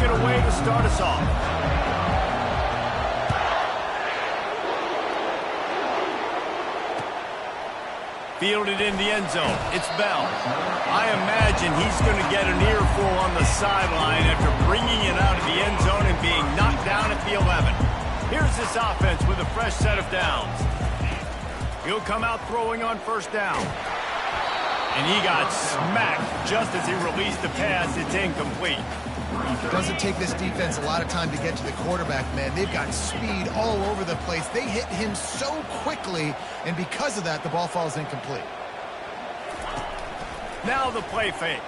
it away to start us off. Fielded in the end zone. It's Bell. I imagine he's going to get an earful on the sideline after bringing it out of the end zone and being knocked down at the 11. Here's this offense with a fresh set of downs. He'll come out throwing on first down. And he got smacked just as he released the pass. It's incomplete. It doesn't take this defense a lot of time to get to the quarterback, man. They've got speed all over the place. They hit him so quickly, and because of that, the ball falls incomplete. Now the play fake.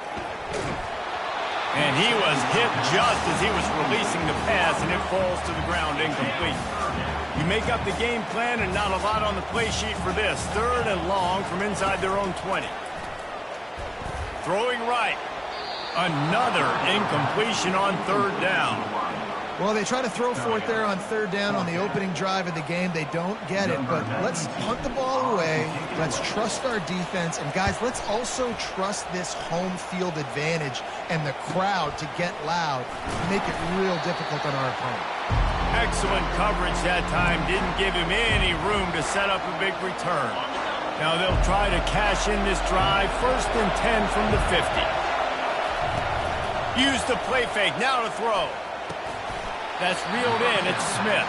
And he was hit just as he was releasing the pass, and it falls to the ground incomplete. You make up the game plan and not a lot on the play sheet for this. 3rd and long from inside their own 20. Throwing right. Another incompletion on 3rd down. Well, they try to throw for it there on 3rd down on the opening drive of the game. They don't get it, but let's punt the ball away. Let's trust our defense. And, guys, let's also trust this home field advantage and the crowd to get loud and make it real difficult on our opponent. Excellent coverage that time. Didn't give him any room to set up a big return. Now they'll try to cash in this drive. 1st and 10 from the 50. Use the play fake. Now to throw. That's reeled in. It's Smith.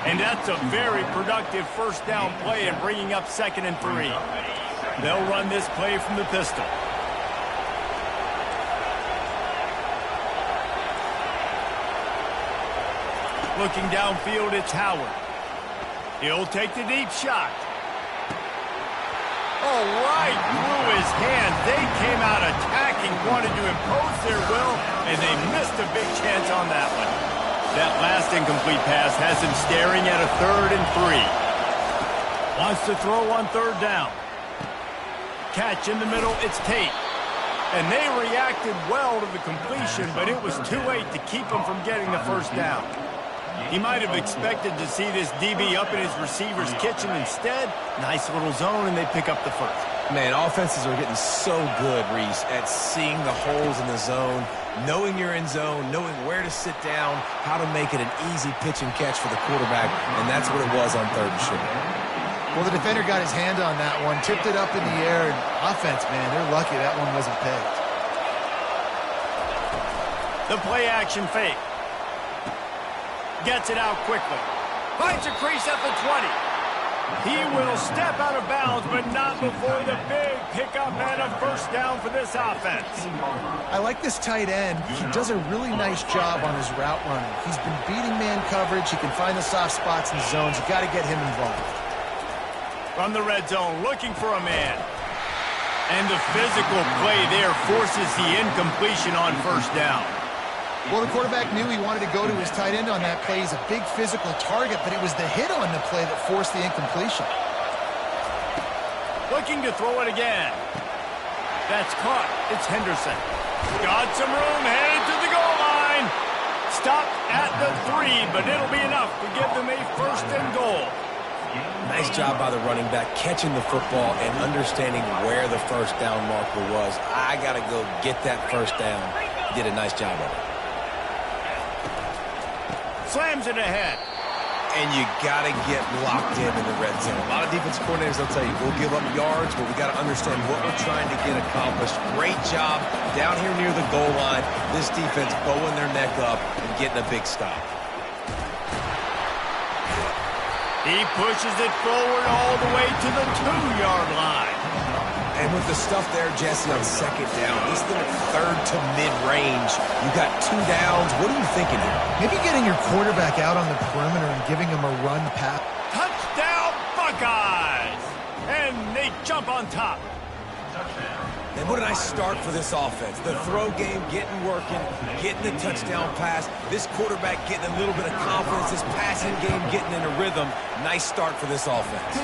And that's a very productive first down play and bringing up 2nd and 3. They'll run this play from the pistol. Looking downfield, it's Howard. He'll take the deep shot. Oh, right through his hands. They came out attacking, wanted to impose their will, and they missed a big chance on that one. That last incomplete pass has him staring at a 3rd and 3. Wants to throw on 3rd down. Catch in the middle, it's Tate. And they reacted well to the completion, but it was too late to keep him from getting the first down. He might have expected to see this DB up in his receiver's kitchen. Instead, nice little zone, and they pick up the first. Man, offenses are getting so good, Reese, at seeing the holes in the zone, knowing you're in zone, knowing where to sit down, how to make it an easy pitch and catch for the quarterback, and that's what it was on 3rd and short. Well, the defender got his hand on that one, tipped it up in the air, and offense, man, they're lucky that one wasn't picked. The play action fake. Gets it out quickly. Finds a crease at the 20. He will step out of bounds, but not before the big pickup and a first down for this offense. I like this tight end. He does a really nice job on his route running. He's been beating man coverage. He can find the soft spots in zones. You got to get him involved. From the red zone, looking for a man. And the physical play there forces the incompletion on first down. Well, the quarterback knew he wanted to go to his tight end on that play. He's a big physical target, but it was the hit on the play that forced the incompletion. Looking to throw it again. That's caught. It's Henderson. Got some room, headed to the goal line. Stopped at the 3, but it'll be enough to give them a 1st and goal. Nice job by the running back, catching the football and understanding where the first down marker was. I got to go get that first down. He did a nice job of it. Slams it ahead. And you got to get locked in the red zone. A lot of defensive coordinators, they'll tell you, we'll give up yards, but we got to understand what we're trying to get accomplished. Great job down here near the goal line. This defense bowing their neck up and getting a big stop. He pushes it forward all the way to the 2-yard line. And with the stuff there, Jesse, on 2nd down, this little 3rd to mid-range, you got 2 downs. What are you thinking here? Maybe getting your quarterback out on the perimeter and giving him a run pass. Touchdown, Buckeyes! And they jump on top. And what a nice start for this offense. The throw game getting working, getting the touchdown pass. This quarterback getting a little bit of confidence. This passing game getting in a rhythm. Nice start for this offense.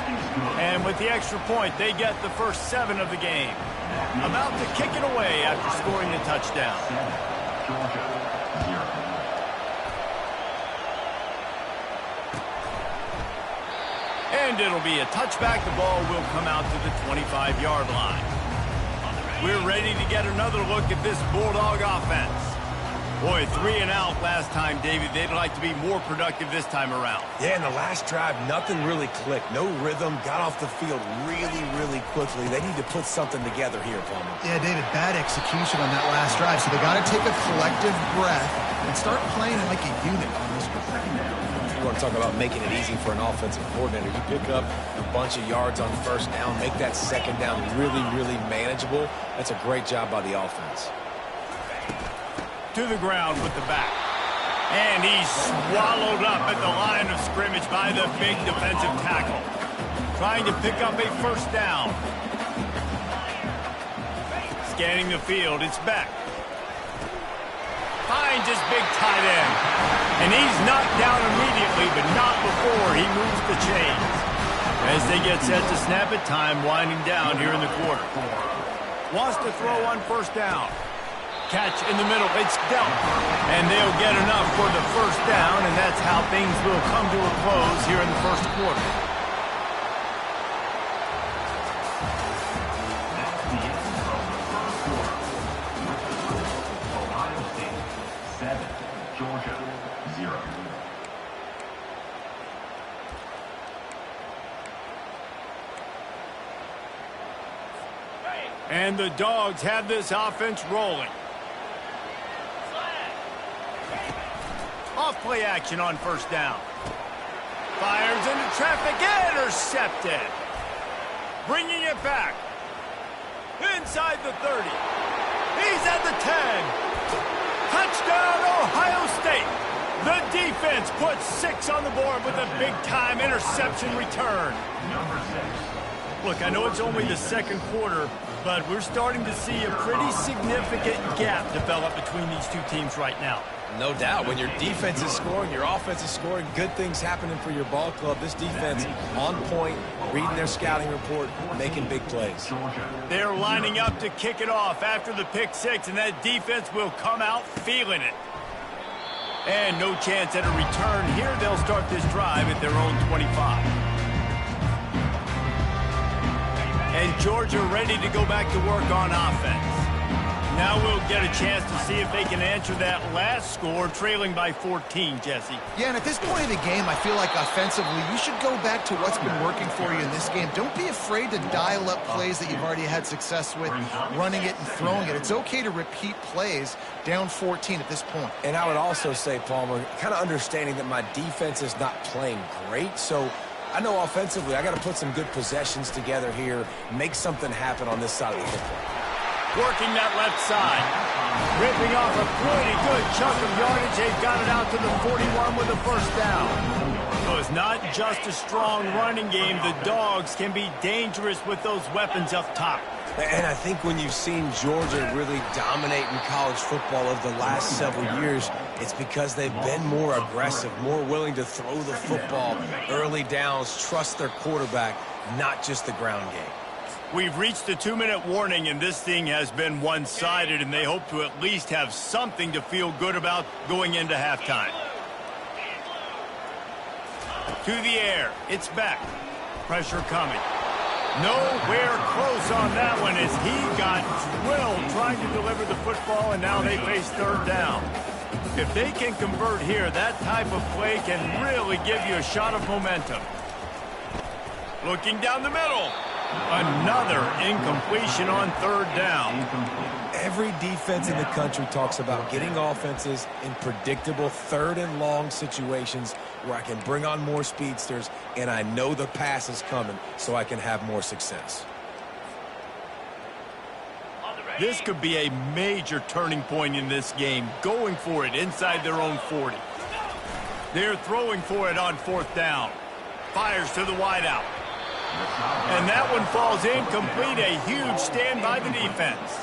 And with the extra point, they get the first 7 of the game. About to kick it away after scoring the touchdown. And it'll be a touchback. The ball will come out to the 25-yard line. We're ready to get another look at this Bulldog offense. Boy, 3 and out last time, David. They'd like to be more productive this time around. Yeah, in the last drive, nothing really clicked. No rhythm, got off the field really quickly. They need to put something together here, Palmer. Yeah, David, bad execution on that last drive. So they got to take a collective breath and start playing like a unit on this one. You want to talk about making it easy for an offensive coordinator. You pick up a bunch of yards on first down, make that second down really manageable. That's a great job by the offense. To the ground with the back. And he's swallowed up at the line of scrimmage by the big defensive tackle. Trying to pick up a first down. Scanning the field, it's Beck. Finds his big tight end. And he's knocked down immediately, but not before he moves the chains. As they get set to snap it, time winding down here in the quarter. Wants to throw on first down. Catch in the middle, it's dealt. And they'll get enough for the first down, and that's how things will come to a close here in the first quarter. Ohio State 7, Georgia 0. And the Dogs have this offense rolling. Off play action on first down. Fires into traffic, intercepted. Bringing it back. Inside the 30. He's at the 10. Touchdown, Ohio State. The defense puts 6 on the board with a big-time interception return. Number 6. Look, I know it's only the second quarter, but we're starting to see a pretty significant gap develop between these two teams right now. No doubt. When your defense is scoring, your offense is scoring, good things happening for your ball club. This defense on point, reading their scouting report, making big plays. They're lining up to kick it off after the pick 6, and that defense will come out feeling it. And no chance at a return here. They'll start this drive at their own 25. And Georgia ready to go back to work on offense. Now we'll get a chance to see if they can answer that last score, trailing by 14, Jesse. Yeah, and at this point of the game, I feel like offensively, you should go back to what's been working for you in this game. Don't be afraid to dial up plays that you've already had success with, running it and throwing it. It's okay to repeat plays down 14 at this point. And I would also say, Palmer, kind of understanding that my defense is not playing great, so I know offensively I got to put some good possessions together here, make something happen on this side of the football. Working that left side. Ripping off a pretty good chunk of yardage. They've got it out to the 41 with a first down. So it's not just a strong running game. The Dogs can be dangerous with those weapons up top. And I think when you've seen Georgia really dominate in college football over the last several years, it's because they've been more aggressive, more willing to throw the football, early downs, trust their quarterback, not just the ground game. We've reached the 2-minute warning, and this thing has been one-sided, and they hope to at least have something to feel good about going into halftime. To the air. It's back. Pressure coming. Nowhere close on that one as he got drilled trying to deliver the football, and now they face third down. If they can convert here, that type of play can really give you a shot of momentum. Looking down the middle. Another incompletion on third down. Every defense in the country talks about getting offenses in predictable third and long situations where I can bring on more speedsters and I know the pass is coming so I can have more success. This could be a major turning point in this game, going for it inside their own 40. They're throwing for it on fourth down. Fires to the wideout. And that one falls incomplete. A huge stand by the defense.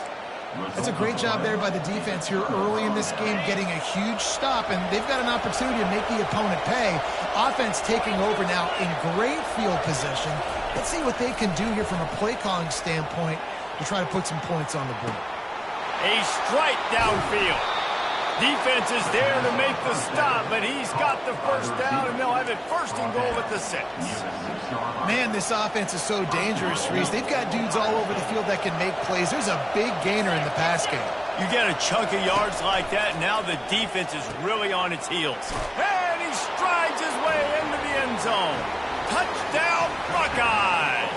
That's a great job there by the defense here early in this game, getting a huge stop, and they've got an opportunity to make the opponent pay. Offense taking over now in great field possession. Let's see what they can do here from a play calling standpoint to try to put some points on the board. A strike downfield. Defense is there to make the stop, but he's got the first down, and they'll have it first and goal at the 6. Man, this offense is so dangerous, Reese. They've got dudes all over the field that can make plays. There's a big gainer in the pass game. You get a chunk of yards like that, now the defense is really on its heels. And he strides his way into the end zone. Touchdown, Buckeyes!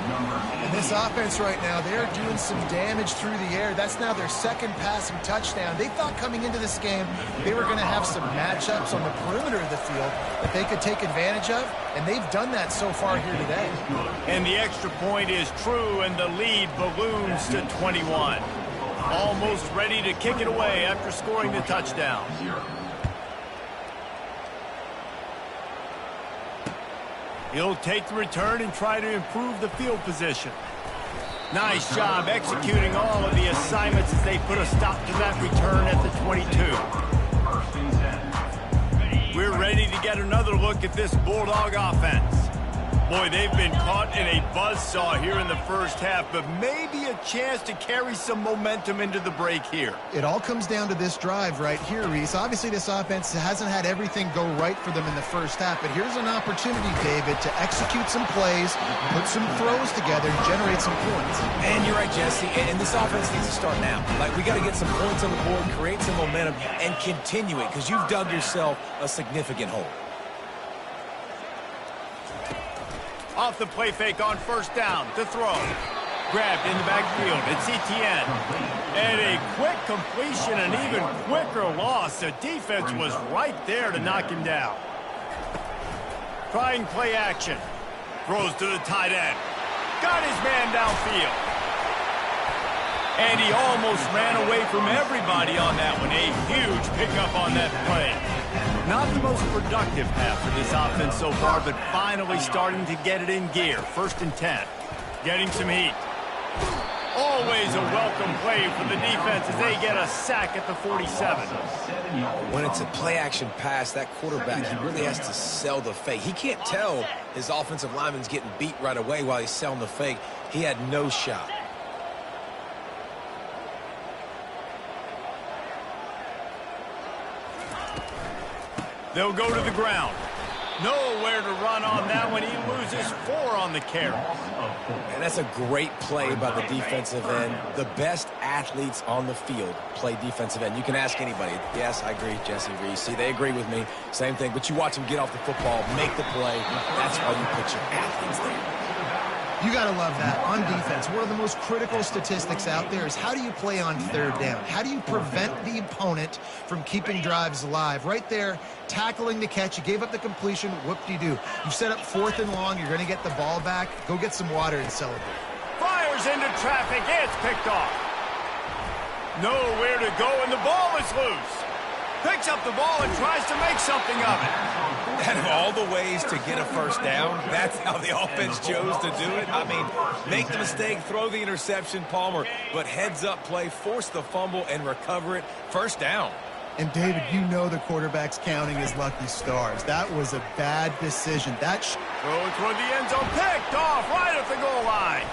And this offense right now, they're doing some damage through the air. That's now their second passing touchdown. They thought coming into this game they were going to have some matchups on the perimeter of the field that they could take advantage of, and they've done that so far here today. And the extra point is true, and the lead balloons to 21. Almost ready to kick it away after scoring the touchdown. He'll take the return and try to improve the field position. Nice job executing all of the assignments as they put a stop to that return at the 22. We're ready to get another look at this Bulldog offense. Boy, they've been caught in a buzzsaw here in the first half, but maybe a chance to carry some momentum into the break here. It all comes down to this drive right here, Reese. Obviously, this offense hasn't had everything go right for them in the first half, but here's an opportunity, David, to execute some plays, put some throws together, and generate some points. And you're right, Jesse, and this offense needs to start now. Like, we got to get some points on the board, create some momentum, and continue it, because you've dug yourself a significant hole. Off the play fake on first down, to throw. Grabbed in the backfield, it's Etienne. And a quick completion, an even quicker loss. The defense was right there to knock him down. Trying play action. Throws to the tight end. Got his man downfield. And he almost ran away from everybody on that one. A huge pickup on that play. Not the most productive half for this offense so far, but finally starting to get it in gear. 1st and 10. Getting some heat. Always a welcome play for the defense as they get a sack at the 47. When it's a play-action pass, that quarterback, he really has to sell the fake. He can't tell his offensive lineman's getting beat right away while he's selling the fake. He had no shot. They'll go to the ground. Nowhere to run on that one. He loses 4 on the carry. And that's a great play by the defensive end. The best athletes on the field play defensive end. You can ask anybody. Yes, I agree, Jesse Reese. See, they agree with me. Same thing. But you watch them get off the football, make the play. That's why you put your athletes there. You got to love that. On defense, one of the most critical statistics out there is how do you play on 3rd down? How do you prevent the opponent from keeping drives alive? Right there, tackling the catch. You gave up the completion. Whoop-de-doo. You set up 4th and long. You're going to get the ball back. Go get some water and celebrate. Fires into traffic. It's picked off. Nowhere to go, and the ball is loose. Picks up the ball and tries to make something of it. And of all the ways to get a first down, that's how the offense chose to do it. I mean, make the mistake, throw the interception, Palmer, but heads-up play, force the fumble, and recover it. First down. And, David, you know the quarterback's counting his lucky stars. That was a bad decision. Throw toward the end zone, picked off right at the goal line.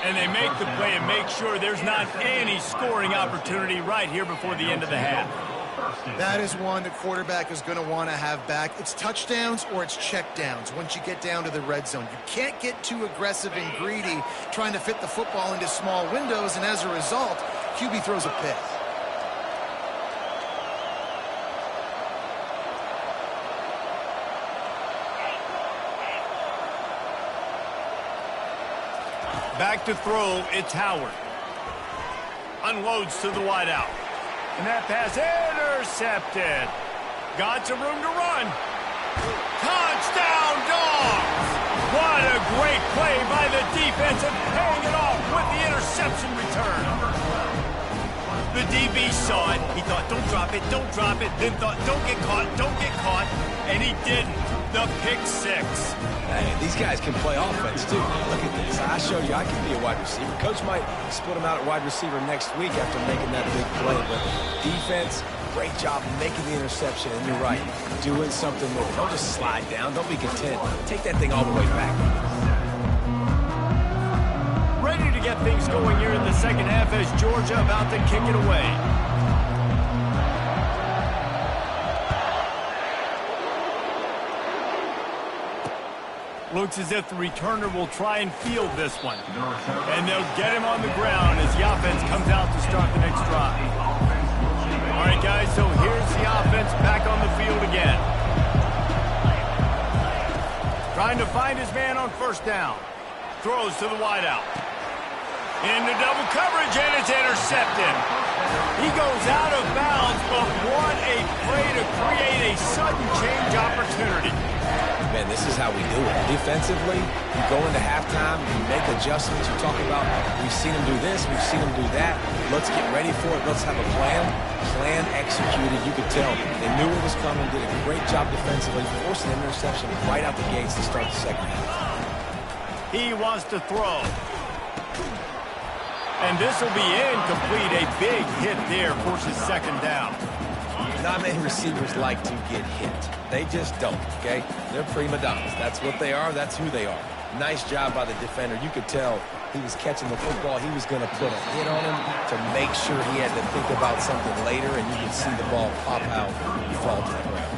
And they make the play and make sure there's not any scoring opportunity right here before the end of the half. That is one the quarterback is going to want to have back. It's touchdowns or it's checkdowns once you get down to the red zone. You can't get too aggressive and greedy trying to fit the football into small windows, and as a result, QB throws a pick. Back to throw, it's Howard. Unloads to the wideout. And that pass intercepted. Got some room to run. Touchdown, Dogs! What a great play by the defense and paying it off with the interception return. The DB saw it. He thought, don't drop it, don't drop it. Then thought, don't get caught, don't get caught. And he didn't. The pick 6. Hey, these guys can play offense, too. Look at this. I showed you I can be a wide receiver. Coach might split him out at wide receiver next week after making that big play. But defense, great job making the interception. And you're right, doing something with it. Don't just slide down. Don't be content. Take that thing all the way back. Ready to get things going here in the second half as Georgia about to kick it away. Looks as if the returner will try and field this one. And they'll get him on the ground as the offense comes out to start the next drive. All right, guys, so here's the offense back on the field again. Trying to find his man on first down. Throws to the wideout. Into double coverage, and it's intercepted. He goes out of bounds, but what a play to create a sudden change opportunity. Man, this is how we do it. Defensively, you go into halftime, you make adjustments. You talk about, we've seen them do this, we've seen them do that. Let's get ready for it. Let's have a plan. Plan executed. You could tell they knew it was coming, did a great job defensively, forced an interception right out the gates to start the second half. He wants to throw. And this will be incomplete. A big hit there forces second down. Not many receivers like to get hit. They just don't, okay? They're prima donnas. That's what they are. That's who they are. Nice job by the defender. You could tell he was catching the football. He was going to put a hit on him to make sure he had to think about something later, and you could see the ball pop out and fall to the ground.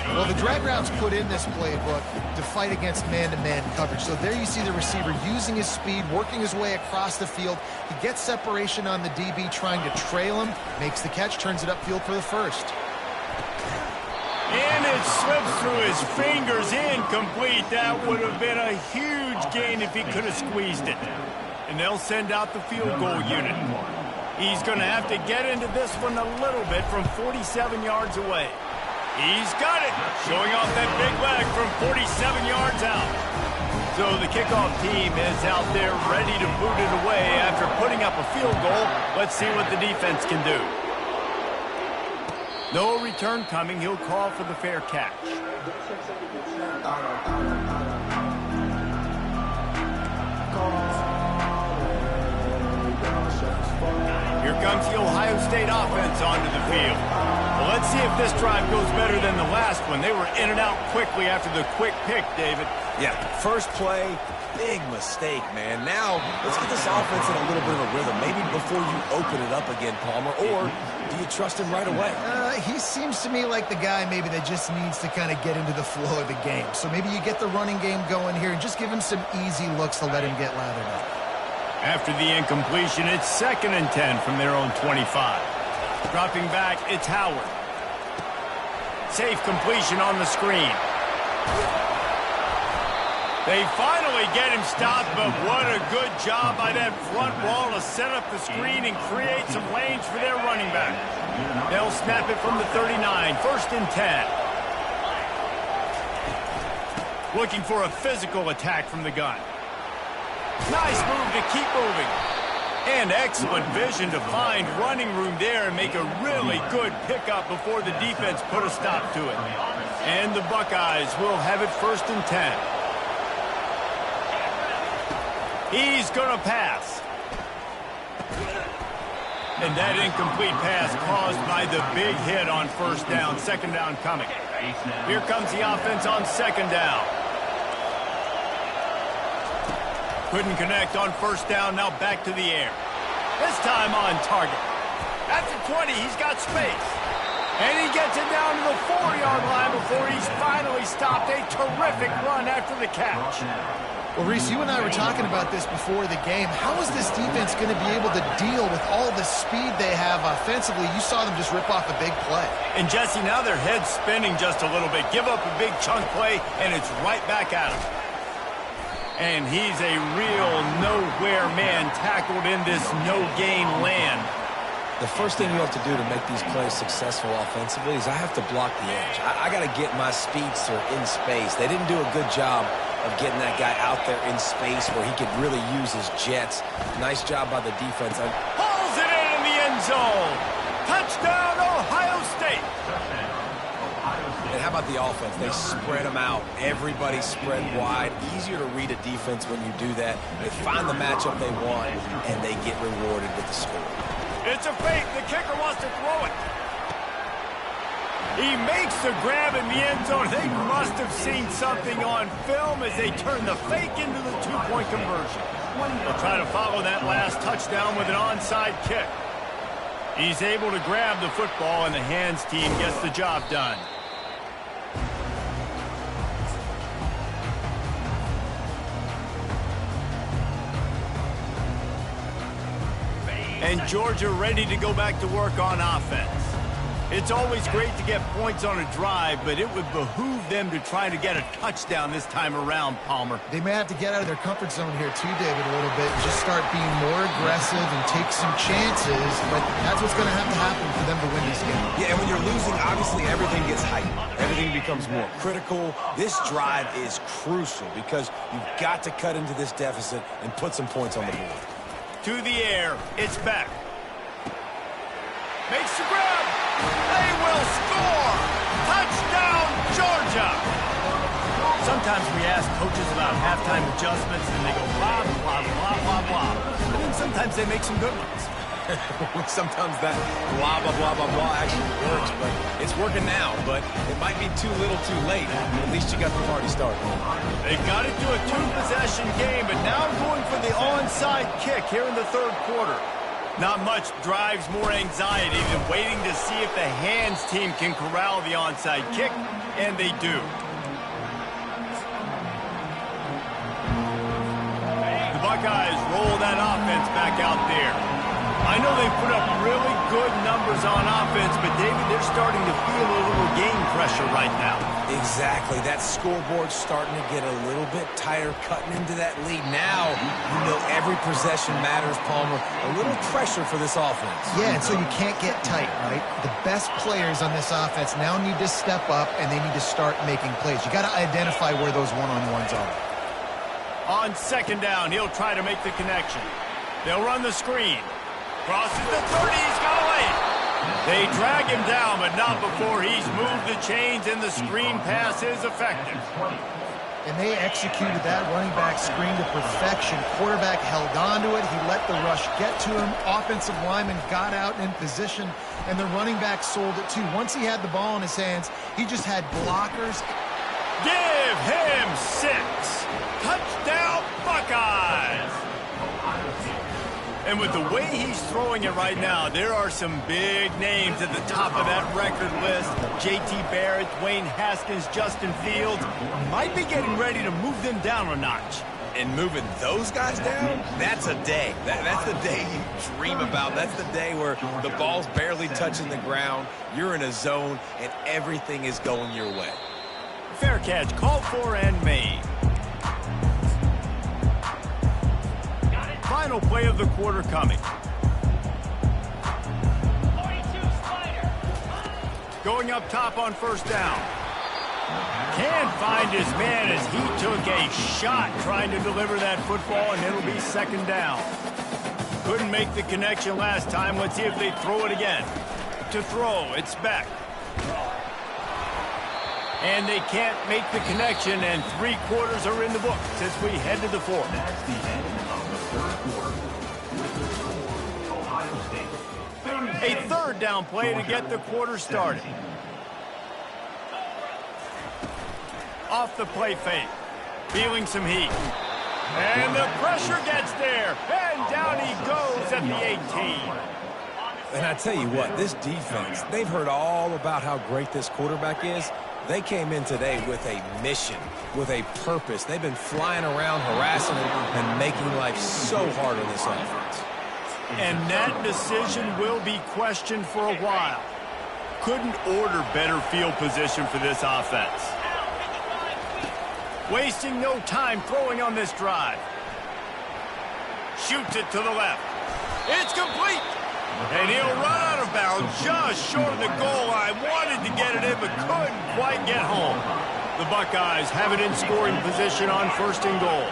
Well, the drag routes put in this playbook to fight against man-to-man coverage. So there you see the receiver using his speed, working his way across the field. He gets separation on the DB, trying to trail him, makes the catch, turns it upfield for the first. And it slips through his fingers, incomplete. That would have been a huge gain if he could have squeezed it. And they'll send out the field goal unit. He's going to have to get into this one a little bit from 47 yards away. He's got it, showing off that big leg from 47 yards out. So the kickoff team is out there ready to boot it away after putting up a field goal. Let's see what the defense can do. No return coming. He'll call for the fair catch. Here comes the Ohio State offense onto the field. Well, let's see if this drive goes better than the last one. They were in and out quickly after the quick pick, David. Yeah, first play, big mistake, man. Now, let's get this offense in a little bit of a rhythm. Maybe before you open it up again, Palmer, or do you trust him right away? He seems to me like the guy maybe that just needs to kind of get into the flow of the game. So maybe you get the running game going here and just give him some easy looks to let him get lathered up. After the incompletion, it's 2nd and 10 from their own 25. Dropping back, it's Howard. Safe completion on the screen. They finally get him stopped, but what a good job by that front wall to set up the screen and create some lanes for their running back. They'll snap it from the 39, 1st and 10. Looking for a physical attack from the gun. Nice move to keep moving. And excellent vision to find running room there and make a really good pickup before the defense put a stop to it. And the Buckeyes will have it 1st and 10. He's going to pass. And that incomplete pass caused by the big hit on 1st down. 2nd down coming. Here comes the offense on 2nd down. Couldn't connect on 1st down, now back to the air. This time on target. At the 20, he's got space. And he gets it down to the 4-yard line before he's finally stopped. A terrific run after the catch. Well, Reese, you and I were talking about this before the game. How is this defense going to be able to deal with all the speed they have offensively? You saw them just rip off a big play. And, Jesse, now their head's spinning just a little bit. Give up a big chunk play, and it's right back at him. And he's a real nowhere man tackled in this no-gain land. The first thing you have to do to make these plays successful offensively is I have to block the edge. I got to get my speedster in space. They didn't do a good job of getting that guy out there in space where he could really use his jets. Nice job by the defense. Pulls it in the end zone. Touchdown, Ohio State. And how about the offense? They spread them out. Everybody spread wide. Easier to read a defense when you do that. They find the matchup they want, and they get rewarded with the score. It's a fake. The kicker wants to throw it. He makes the grab in the end zone. They must have seen something on film as they turn the fake into the two-point conversion. They'll try to follow that last touchdown with an onside kick. He's able to grab the football, and the hands team gets the job done. And Georgia ready to go back to work on offense. It's always great to get points on a drive, but it would behoove them to try to get a touchdown this time around, Palmer. They may have to get out of their comfort zone here too, David, a little bit, and just start being more aggressive and take some chances, but that's what's going to happen for them to win this game. Yeah, and when you're losing, obviously everything gets heightened. Everything becomes more critical. This drive is crucial because you've got to cut into this deficit and put some points on the board. To the air, it's back. Makes the grab. They will score! Touchdown, Georgia! Sometimes we ask coaches about halftime adjustments, and they go blah, blah, blah, blah, blah. And then sometimes they make some good ones. Sometimes that blah, blah, blah, blah, blah actually works, but it's working now. But it might be too little too late. At least you got the party started. They've got it to a two-possession game, but now going for the onside kick here in the third quarter. Not much drives more anxiety than waiting to see if the hands team can corral the onside kick, and they do. The Buckeyes roll that offense back out there. I know they put up really good numbers on offense, but David, they're starting to feel a little game pressure right now. Exactly. That scoreboard's starting to get a little bit tighter, cutting into that lead. Now, you know every possession matters, Palmer. A little pressure for this offense. Yeah, and so you can't get tight, right? The best players on this offense now need to step up, and they need to start making plays. You got to identify where those one-on-ones are. On second down, he'll try to make the connection. They'll run the screen. Crosses the 30, he's got away. They drag him down, but not before he's moved the chains, and the screen pass is effective. And they executed that running back screen to perfection. Quarterback held on to it. He let the rush get to him. Offensive lineman got out in position, and the running back sold it too. Once he had the ball in his hands, he just had blockers. Give him 6. Touchdown, Buckeyes! And with the way he's throwing it right now, there are some big names at the top of that record list. J.T. Barrett, Dwayne Haskins, Justin Fields. Might be getting ready to move them down a notch. And moving those guys down, that's a day. That's the day you dream about. That's the day where the ball's barely touching the ground, you're in a zone, and everything is going your way. Fair catch, called for and made. Final play of the quarter coming. 42 slider. Going up top on first down. Can't find his man as he took a shot trying to deliver that football, and it'll be second down. Couldn't make the connection last time. Let's see if they throw it again. To throw, it's back. And they can't make the connection, and 3 quarters are in the books as we head to the fourth. That's the end of the third quarter. With the score, Ohio State 30. A third down play to get the quarter started. Off the play fake. Feeling some heat. And the pressure gets there. And down he goes at the 18. And I tell you what, this defense, they've heard all about how great this quarterback is. They came in today with a mission, with a purpose. They've been flying around, harassing him, and making life so hard on this offense. And that decision will be questioned for a while. Couldn't order better field position for this offense. Wasting no time throwing on this drive. Shoots it to the left. It's complete. And he'll run out of bounds just short of the goal line. Wanted to get it in, but couldn't quite get home. The Buckeyes have it in scoring position on first and goal.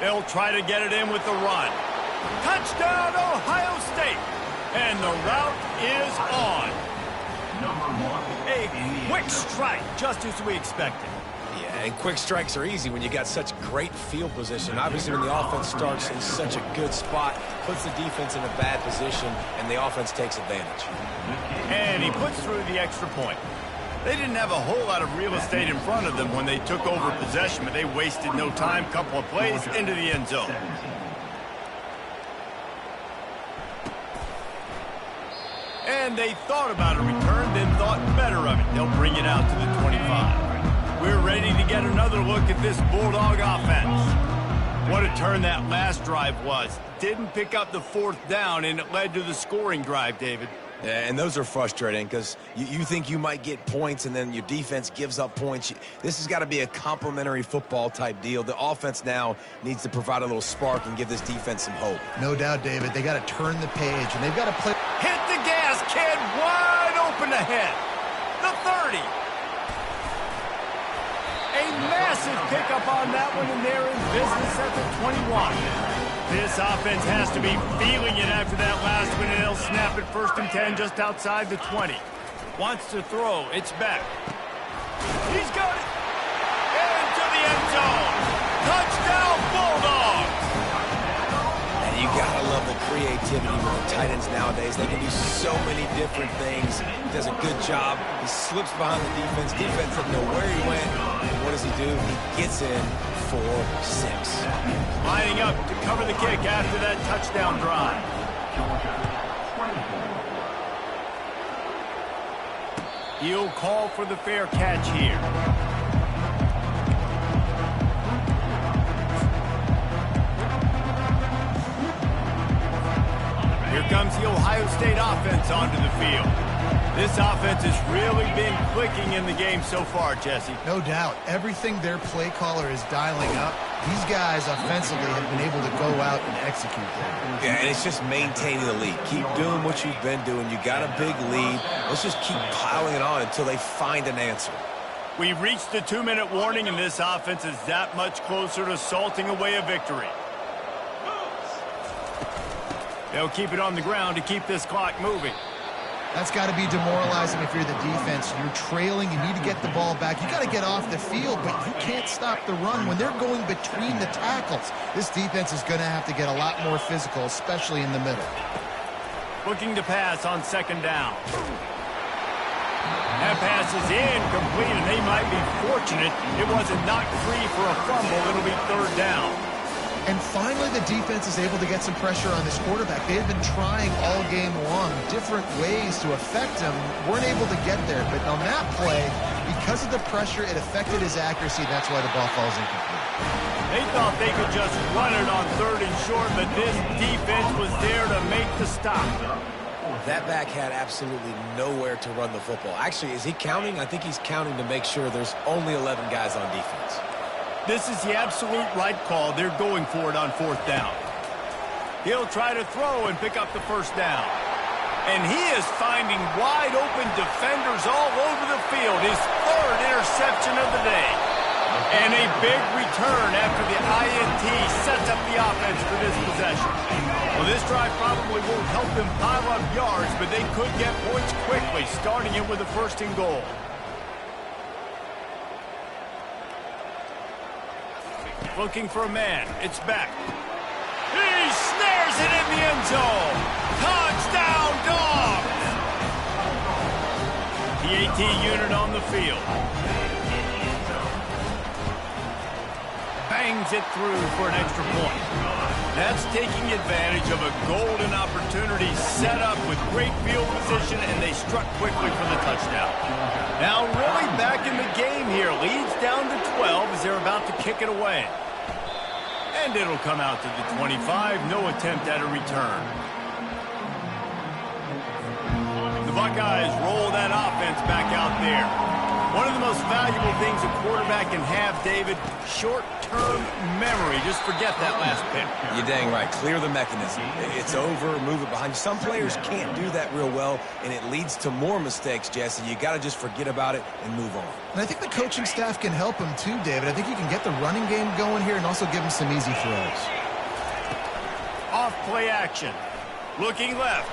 They'll try to get it in with the run. Touchdown, Ohio State. And the route is on. A quick strike, just as we expected. Yeah, and quick strikes are easy when you got such great field position. Obviously, when the offense starts in such a good spot, puts the defense in a bad position, and the offense takes advantage. And he puts through the extra point. They didn't have a whole lot of real estate in front of them when they took over possession, but they wasted no time. Couple of plays into the end zone. And they thought about a return, then thought better of it. They'll bring it out to the 25. We're ready to get another look at this Bulldog offense. What a turn that last drive was. Didn't pick up the fourth down, and it led to the scoring drive, David. Yeah, and those are frustrating because you think you might get points and then your defense gives up points. This has got to be a complementary football type deal. The offense now needs to provide a little spark and give this defense some hope. No doubt, David. They got to turn the page, and they've got to play. Hit the gas, kid. Wide open ahead. The 30. A massive pickup on that one, and they're in business at the 21. This offense has to be feeling it after that last one, and they'll snap it 1st and 10 just outside the 20. Wants to throw. It's back. He's got it. Into the end zone. Touchdown, Bulldogs. And you got to love the creativity with the tight ends nowadays. They can do so many different things. He does a good job. He slips behind the defense. Defense doesn't know where he went. And what does he do? He gets in for 6. Lining up to cover the kick after that touchdown drive. He'll call for the fair catch here. Here comes the Ohio State offense onto the field. This offense has really been clicking in the game so far, Jesse. No doubt. Everything their play caller is dialing up, these guys offensively have been able to go out and execute that. Yeah, and it's just maintaining the lead. Keep doing what you've been doing. You got a big lead. Let's just keep piling it on until they find an answer. We've reached the 2-minute warning, and this offense is that much closer to salting away a victory. They'll keep it on the ground to keep this clock moving. That's got to be demoralizing if you're the defense. You're trailing. You need to get the ball back. You got to get off the field, but you can't stop the run. When they're going between the tackles, this defense is going to have to get a lot more physical, especially in the middle. Looking to pass on 2nd down. That pass is incomplete, and they might be fortunate it wasn't knocked free for a fumble. It'll be 3rd down. And finally, the defense is able to get some pressure on this quarterback. They've been trying all game long different ways to affect him. Weren't able to get there. But on that play, because of the pressure, it affected his accuracy. That's why the ball falls incomplete. They thought they could just run it on 3rd and short, but this defense was there to make the stop. That back had absolutely nowhere to run the football. Actually, is he counting? I think he's counting to make sure there's only 11 guys on defense. This is the absolute right call. They're going for it on 4th down. He'll try to throw and pick up the 1st down. And he is finding wide open defenders all over the field. His 3rd interception of the day. And a big return after the INT sets up the offense for this possession. Well, this drive probably won't help them pile up yards, but they could get points quickly, starting it with a 1st and goal. Looking for a man. It's back. He snares it in the end zone. Touchdown, Dogs! The AT unit on the field. Bangs it through for an extra point. That's taking advantage of a golden opportunity set up with great field position, and they struck quickly for the touchdown. Now really back in the game here. Leads down to 12 as they're about to kick it away. And it'll come out to the 25. No attempt at a return. The Buckeyes roll that offense back out there. One of the most valuable things a quarterback can have, David, short-term memory. Just forget that last pick. You're dang right. Clear the mechanism. It's over, move it behind you. Some players can't do that real well, and it leads to more mistakes, Jesse. You got to just forget about it and move on. And I think the coaching staff can help him too, David. I think he can get the running game going here and also give him some easy throws. Off play action. Looking left.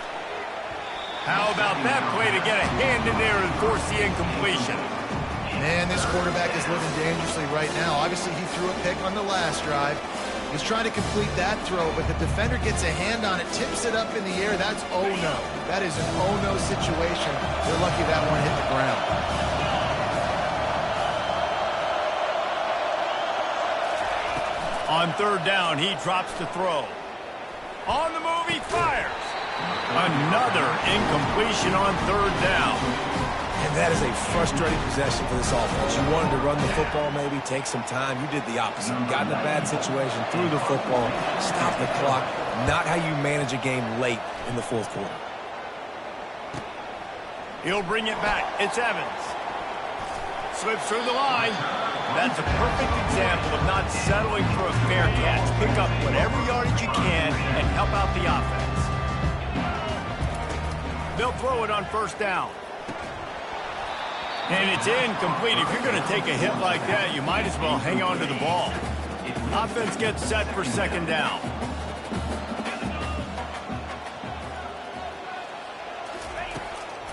How about that play to get a hand in there and force the incompletion? Man, this quarterback is living dangerously right now. Obviously, he threw a pick on the last drive. He's trying to complete that throw, but the defender gets a hand on it, tips it up in the air. That's oh-no. That is an oh-no situation. They're lucky that one hit the ground. On 3rd down, he drops to throw. On the move, he fires. Another incompletion on 3rd down. And that is a frustrating possession for this offense. You wanted to run the football, maybe take some time. You did the opposite. You got in a bad situation, threw the football, stopped the clock. Not how you manage a game late in the fourth quarter. He'll bring it back. It's Evans. Slips through the line. That's a perfect example of not settling for a fair catch. Pick up whatever yardage you can and help out the offense. They'll throw it on first down. And it's incomplete. If you're going to take a hit like that, you might as well hang on to the ball. Offense gets set for second down.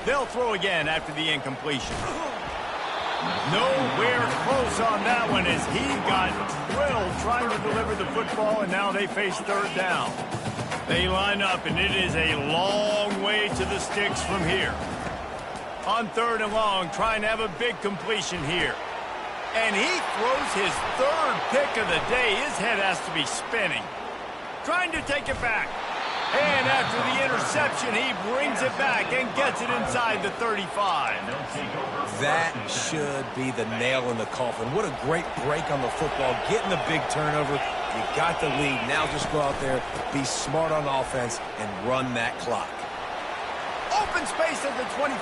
They'll throw again after the incompletion. Nowhere close on that one as he got drilled trying to deliver the football, and now they face third down. They line up, and it is a long way to the sticks from here. On third and long, trying to have a big completion here. And he throws his third pick of the day. His head has to be spinning. Trying to take it back. And after the interception, he brings it back and gets it inside the 35. That should be the nail in the coffin. What a great break on the football. Getting the big turnover. You got the lead. Now just go out there, be smart on offense, and run that clock. Open space at the 25.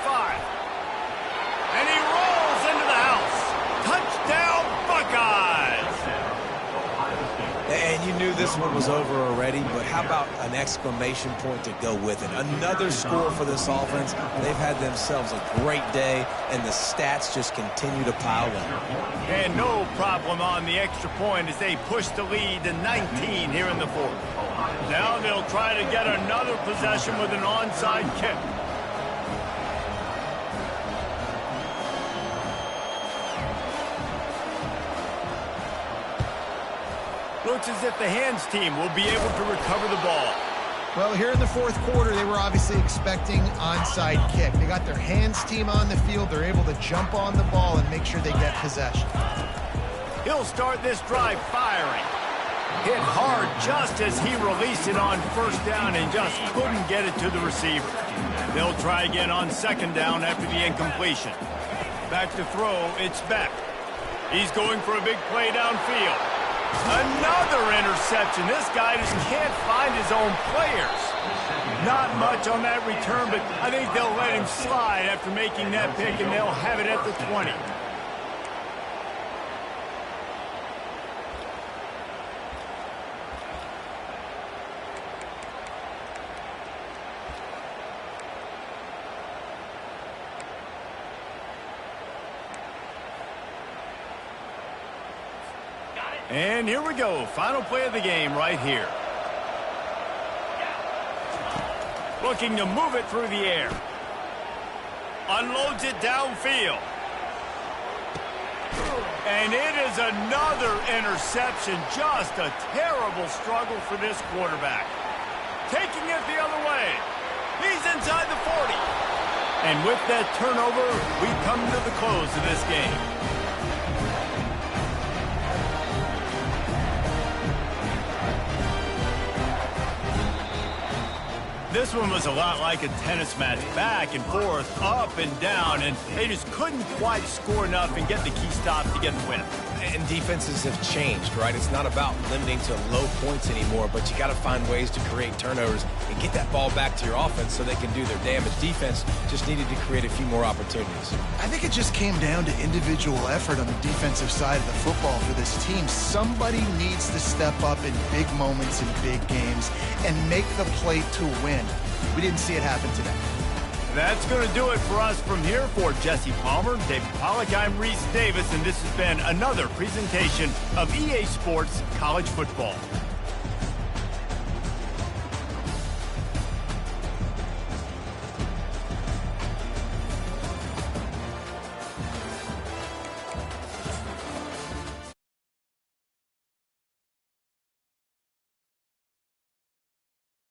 And he rolls into the house. Touchdown, Buckeyes! And you knew this one was over already, but how about an exclamation point to go with it? Another score for this offense. They've had themselves a great day, and the stats just continue to pile up. And no problem on the extra point as they push the lead to 19 here in the fourth. Now they'll try to get another possession with an onside kick. Looks as if the hands team will be able to recover the ball. Well, here in the fourth quarter, they were obviously expecting onside kick. They got their hands team on the field. They're able to jump on the ball and make sure they get possession. He'll start this drive firing. Hit hard just as he released it on first down and just couldn't get it to the receiver. They'll try again on second down after the incompletion. Back to throw, it's Beck. He's going for a big play downfield. Another interception. This guy just can't find his own players. Not much on that return, but I think they'll let him slide after making that pick, and they'll have it at the 20. And here we go. Final play of the game right here. Looking to move it through the air. Unloads it downfield. And it is another interception. Just a terrible struggle for this quarterback. Taking it the other way. He's inside the 40. And with that turnover, we come to the close of this game. This one was a lot like a tennis match, back and forth, up and down, and they just couldn't quite score enough and get the key stop to get the win. And defenses have changed, right? It's not about limiting to low points anymore, but you got to find ways to create turnovers and get that ball back to your offense so they can do their damage. Defense just needed to create a few more opportunities. I think it just came down to individual effort on the defensive side of the football for this team. Somebody needs to step up in big moments in big games and make the play to win. We didn't see it happen today. That's going to do it for us from here. For Jesse Palmer, David Pollack, I'm Reese Davis, and this has been another presentation of EA Sports College Football.